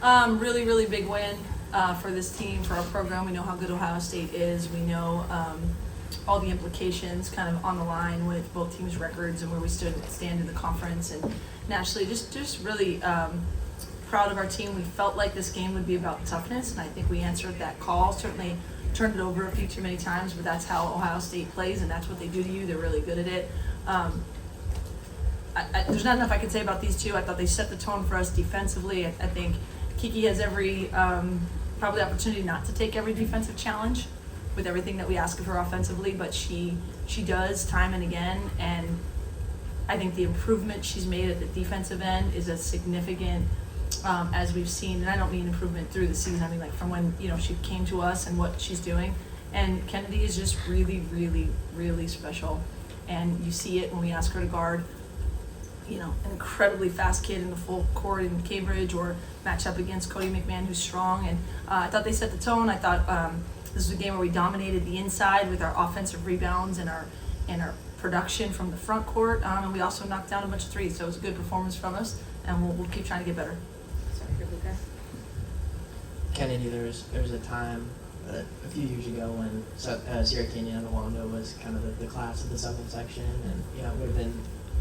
Really, really big win for this team, for our program. We know how good Ohio State is. We know all the implications kind of on the line with both teams' records and where we stand in the conference and nationally. Just really proud of our team. We felt like this game would be about toughness, and I think we answered that call. Certainly turned it over a few too many times, but that's how Ohio State plays, and that's what they do to you. They're really good at it. There's not enough I can say about these two. I thought they set the tone for us defensively. I think Kiki has every probably opportunity not to take every defensive challenge with everything that we ask of her offensively, but she does time and again, and I think the improvement she's made at the defensive end is as significant as we've seen, and I don't mean improvement through the season, I mean like from when she came to us and what she's doing. And Kennedy is just really, really, really special, and you see it when we ask her to guard an incredibly fast kid in the full court in Cambridge, or match up against Cody McMahon, who's strong. And I thought they set the tone. I thought this was a game where we dominated the inside with our offensive rebounds and our production from the front court, and we also knocked down a bunch of threes. So it was a good performance from us, and we'll keep trying to get better. Sorry, Luca. Kennedy, there was a time a few years ago when Sierra Canyon and Wando was kind of the class of the Southern section, and it would have been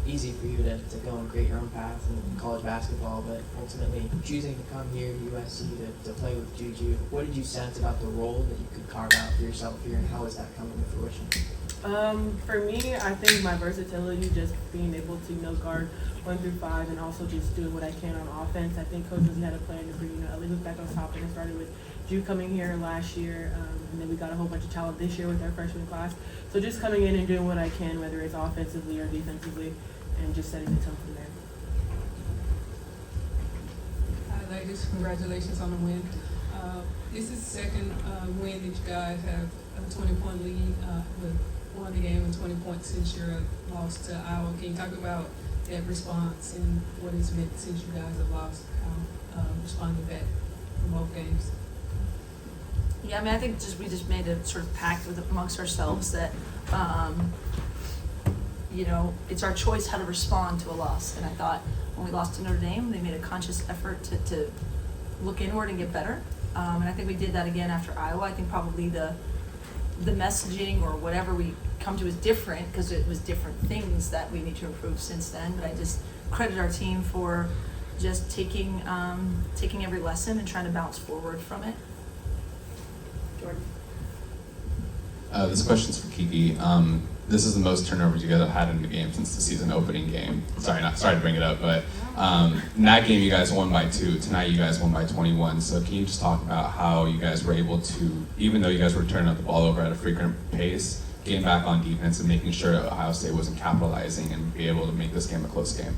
easy for you to go and create your own path in college basketball, but ultimately choosing to come here to USC to play with Juju, what did you sense about the role that you could carve out for yourself here, and how is that coming to fruition? For me, I think my versatility, just being able to guard 1 through 5 and also just doing what I can on offense. I think Coach really had a plan to bring Ellie back on top, and it started with Ju coming here last year, and then we got a whole bunch of talent this year with our freshman class. So just coming in and doing what I can, whether it's offensively or defensively, and just setting the tone from there. Hi, ladies. Congratulations on the win. This is the second win that you guys have a 20-point lead with won the game with 20 points since your loss to Iowa. Can you talk about that response and what it's meant since you guys have lost? How responded to that from both games? Yeah, I mean, I think we just made a sort of pact amongst ourselves that it's our choice how to respond to a loss. And I thought when we lost to Notre Dame, they made a conscious effort to look inward and get better. And I think we did that again after Iowa. I think probably the messaging or whatever we come to is different because it was different things that we need to improve since then. But I just credit our team for just taking every lesson and trying to bounce forward from it. Jordan. This question's for Kiki. This is the most turnovers you guys have had in the game since the season opening game. Sorry to bring it up, but in that game you guys won by 2. Tonight you guys won by 21. So can you just talk about how you guys were able to, even though you guys were turning the ball over at a frequent pace, getting back on defense and making sure Ohio State wasn't capitalizing and be able to make this game a close game?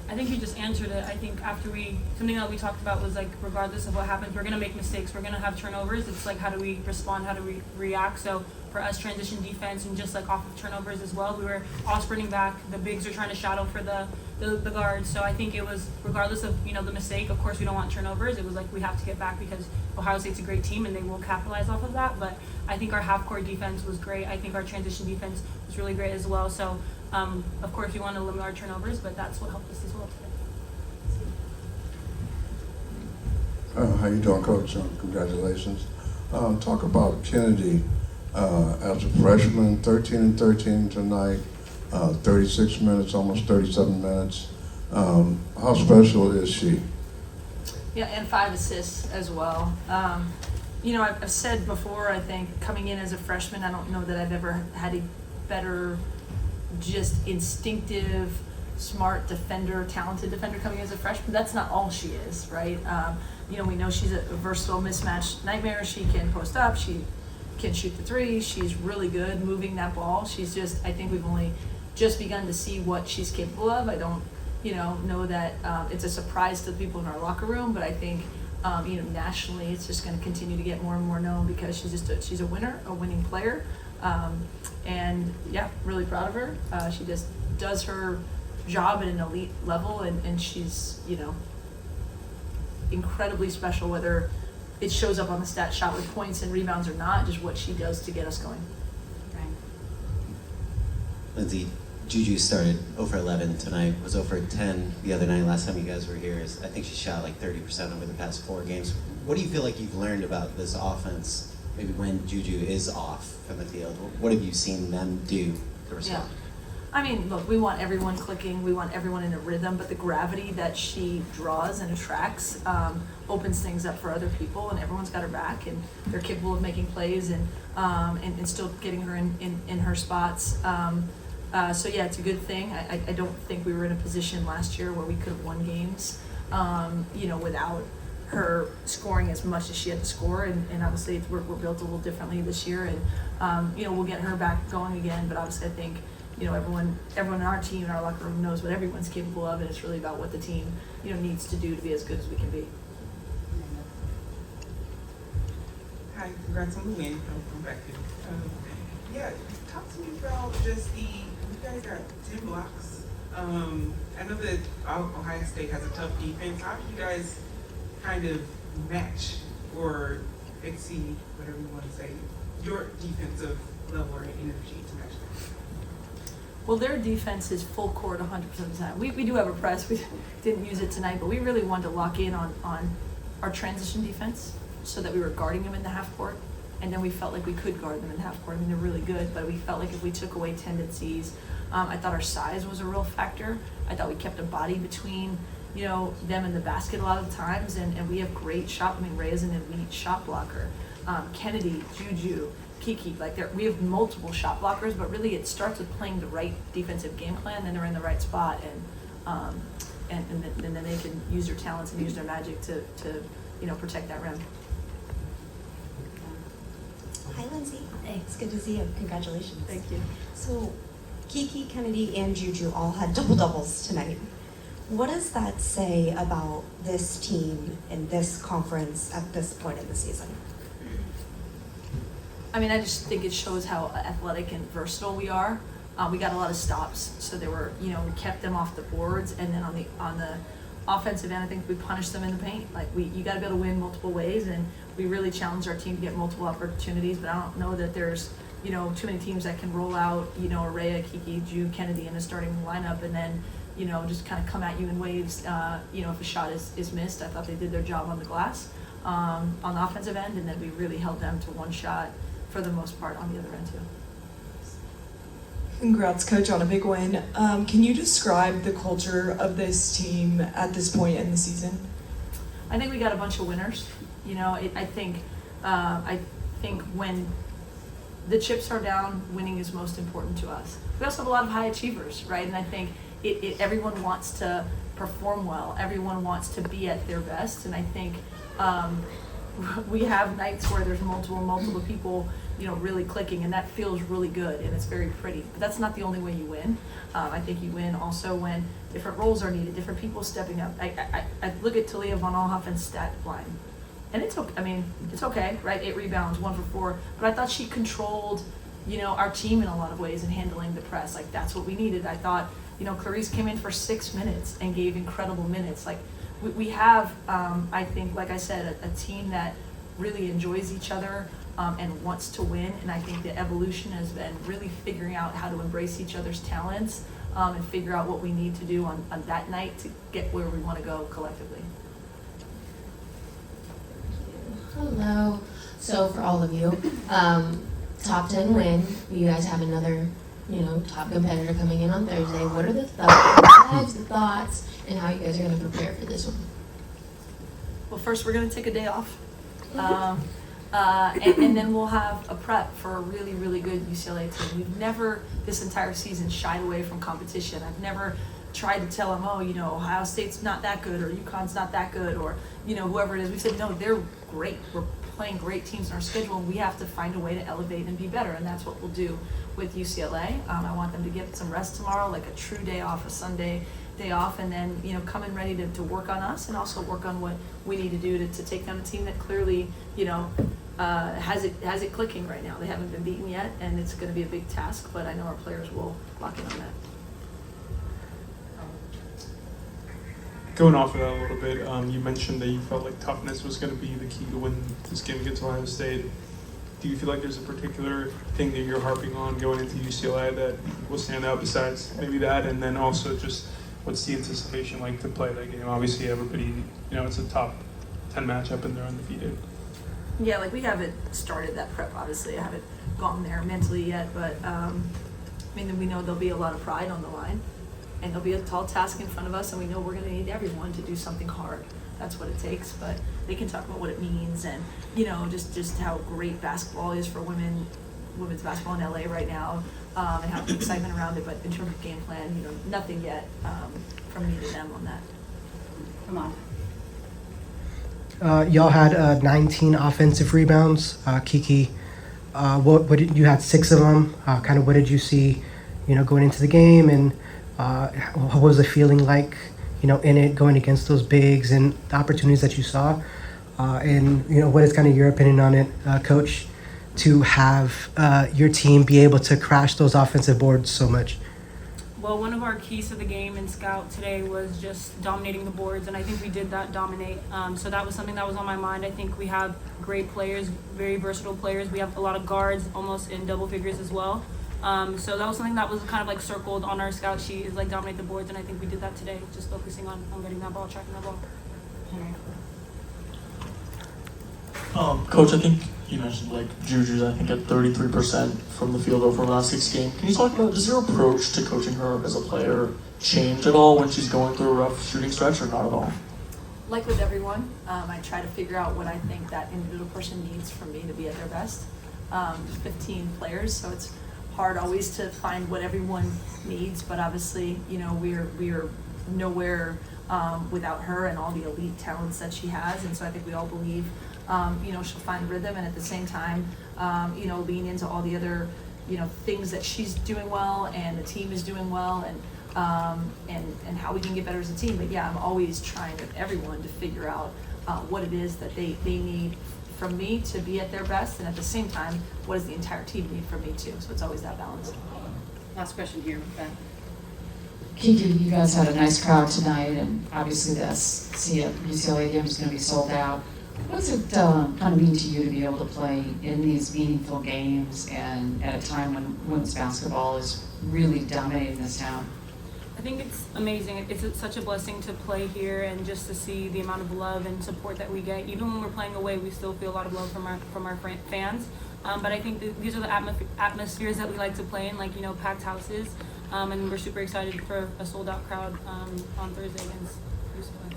I think you just answered it. I think something that we talked about was regardless of what happens, we're going to make mistakes. We're going to have turnovers. It's how do we respond? How do we react? So for us, transition defense and just off of turnovers as well, we were all sprinting back. The bigs are trying to shadow for the guards. So I think it was regardless of the mistake. Of course, we don't want turnovers. It was we have to get back because Ohio State's a great team and they will capitalize off of that. But I think our half-court defense was great. I think our transition defense was really great as well. So of course, we want to limit our turnovers, but that's what helped us as well today. How you doing, Coach? Congratulations. Talk about Kennedy as a freshman, 13-13 tonight, 36 minutes, almost 37 minutes. How special is she? Yeah, and 5 assists as well. I've said before, I think coming in as a freshman, I don't know that I've ever had a better just instinctive, smart defender, talented defender coming in as a freshman. That's not all she is, right? We know she's a versatile mismatch nightmare. She can post up. She can shoot the 3. She's really good moving that ball. I think we've only just begun to see what she's capable of. I don't, know that it's a surprise to the people in our locker room, but I think, nationally it's just going to continue to get more and more known because she's a winner, a winning player. And yeah, really proud of her. She just does her job at an elite level, and she's, incredibly special, whether it shows up on the stat shot with points and rebounds or not, just what she does to get us going. Lindsay, Juju started 0 for 11 tonight, was 0 for 10 the other night. Last time you guys were here, I think she shot like 30% over the past 4 games. What do you feel like you've learned about this offense, maybe when Juju is off from the field? What have you seen them do to respond? Yeah. I mean, look, we want everyone clicking, we want everyone in a rhythm, but the gravity that she draws and attracts opens things up for other people, and everyone's got her back, and they're capable of making plays and still getting her in her spots. So yeah, it's a good thing. I don't think we were in a position last year where we could have won games, without her scoring as much as she had to score, and obviously we're built a little differently this year, and we'll get her back going again. But obviously, I think everyone in our team, in our locker room, knows what everyone's capable of, and it's really about what the team needs to do to be as good as we can be. Hi, congrats on the win. I'm back here. Talk to me about just you guys got 10 blocks. I know that Ohio State has a tough defense. How do you guys kind of match or exceed, whatever you want to say, your defensive level or energy to match that? Well, their defense is full court 100% of the time. We do have a press. We didn't use it tonight, but we really wanted to lock in on our transition defense so that we were guarding them in the half court, and then we felt like we could guard them in the half court. I mean, they're really good, but we felt like if we took away tendencies, I thought our size was a real factor. I thought we kept a body between them and the basket a lot of the times, and we have great shot. I mean, Ray is an elite shot blocker. Kennedy, Juju, Kiki, we have multiple shot blockers, but really it starts with playing the right defensive game plan, then they're in the right spot, and then they can use their talents and use their magic to protect that rim. Hi, Lindsay. Hey, it's good to see you. Congratulations. Thank you. So, Kiki, Kennedy, and Juju all had double-doubles tonight. What does that say about this team and this conference at this point in the season? I mean, I just think it shows how athletic and versatile we are. We got a lot of stops, so they were, we kept them off the boards, and then on the offensive end, I think we punished them in the paint. You got to be able to win multiple ways, and we really challenged our team to get multiple opportunities. But I don't know that there's, too many teams that can roll out, Araya, Kiki, Ju, Kennedy in a starting lineup, and then, just kind of come at you in waves. If a shot is missed, I thought they did their job on the glass, on the offensive end, and then we really held them to one shot for the most part on the other end too. Congrats, Coach, on a big win. Can you describe the culture of this team at this point in the season? I think we got a bunch of winners. I think when the chips are down, winning is most important to us. We also have a lot of high achievers, right? And I think everyone wants to perform well. Everyone wants to be at their best, and I think we have nights where there's multiple people, really clicking, and that feels really good, and it's very pretty. But that's not the only way you win. I think you win also when different roles are needed, different people stepping up. I look at Talia von Alhofen's stat line, and it's okay. I mean, it's okay, right? 8 rebounds, 1 for 4. But I thought she controlled, our team in a lot of ways and handling the press. That's what we needed. I thought, Clarice came in for 6 minutes and gave incredible minutes. We have, I think, like I said, a team that really enjoys each other and wants to win. And I think the evolution has been really figuring out how to embrace each other's talents and figure out what we need to do on that night to get where we want to go collectively. Hello. So for all of you, top 10 win. You guys have another, top competitor coming in on Thursday. What are the thoughts, and how you guys are going to prepare for this one? Well, first we're going to take a day off. And then we'll have a prep for a really, really good UCLA team. We've never, this entire season, shied away from competition. I've never tried to tell them, Ohio State's not that good, or UConn's not that good, or, whoever it is. We said, no, they're great. We're playing great teams in our schedule, and we have to find a way to elevate and be better, and that's what we'll do with UCLA. I want them to get some rest tomorrow, like a true day off, a Sunday day off, and then, come in ready to work on us and also work on what we need to do to take down a team that clearly, has it clicking right now. They haven't been beaten yet, and it's going to be a big task, but I know our players will lock in on that. Going off of that a little bit, you mentioned that you felt like toughness was going to be the key to win this game against Ohio State. do you feel like there's a particular thing that you're harping on going into UCLA that will stand out besides maybe that? And then also just what's the anticipation like to play that game? Obviously everybody, it's a top 10 matchup and they're undefeated. Yeah, like we haven't started that prep, obviously. I haven't gone there mentally yet, but we know there'll be a lot of pride on the line and there'll be a tall task in front of us, and we know we're going to need everyone to do something hard. That's what it takes, but they can talk about what it means and, just how great basketball is for women's basketball in LA right now, and how the excitement around it, but in terms of game plan, nothing yet from me to them on that. Come on. Y'all had 19 offensive rebounds. Kiki, you had 6 of them. Kind of what did you see, going into the game, and what was the feeling like, in it, going against those bigs and the opportunities that you saw, and what is kind of your opinion on it, Coach, to have your team be able to crash those offensive boards so much? Well, one of our keys to the game in Scout today was just dominating the boards, and I think we did dominate. So that was something that was on my mind. I think we have great players, very versatile players. We have a lot of guards, almost in double figures as well. So that was something that was kind of like circled on our Scout sheet, is like dominate the boards, and I think we did that today, just focusing on getting that ball, tracking that ball. Coach, I think you mentioned like Juju's, I think, at 33% from the field over the last 6 games. Can you talk about, does your approach to coaching her as a player change at all when she's going through a rough shooting stretch, or not at all? Like with everyone, I try to figure out what I think that individual person needs from me to be at their best. 15 players, so it's hard always to find what everyone needs, but obviously, we're nowhere without her and all the elite talents that she has, and so I think we all believe she'll find rhythm, and at the same time, lean into all the other, things that she's doing well and the team is doing well, and how we can get better as a team. But yeah, I'm always trying with everyone to figure out what it is that they need from me to be at their best, and at the same time, what does the entire team need from me too? So it's always that balance. Last question here, Ben. Kiki, you guys had a nice crowd tonight, and obviously the UCLA game is going to be sold out. What does it kind of mean to you to be able to play in these meaningful games and at a time when women's basketball is really dominating this town? I think it's amazing. It's such a blessing to play here and just to see the amount of love and support that we get. Even when we're playing away, we still feel a lot of love from our fans. But I think these are the atmospheres that we like to play in, like, packed houses. And we're super excited for a sold-out crowd on Thursday against UCLA.